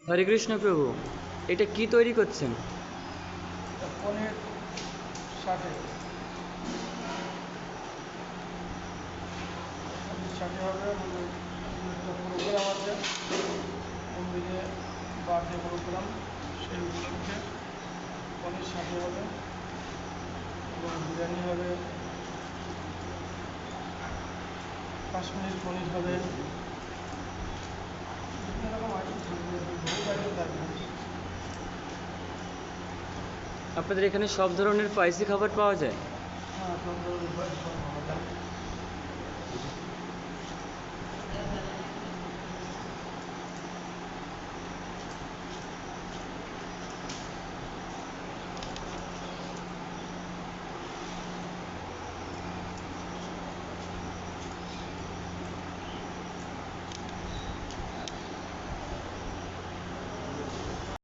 হরে কৃষ্ণ প্রভু, এটা কি তৈরি করছেন? পনির 60 হবে। একটা প্রোগ্রাম আছে মন্দিরে, বার্থডে প্রোগ্রাম, সেই উপলক্ষে পনির 60 হবে এবং বিরিয়ানি হবে, 5 মিনিট পনির হবে, বিভিন্ন রকম আইটেম থাকবে, বহু আইটেম থাকবে। আপনাদের এখানে সব ধরনের স্পাইসি খাবার পাওয়া যায়? হ্যাঁ, সব ধরনের সব পাওয়া যায়।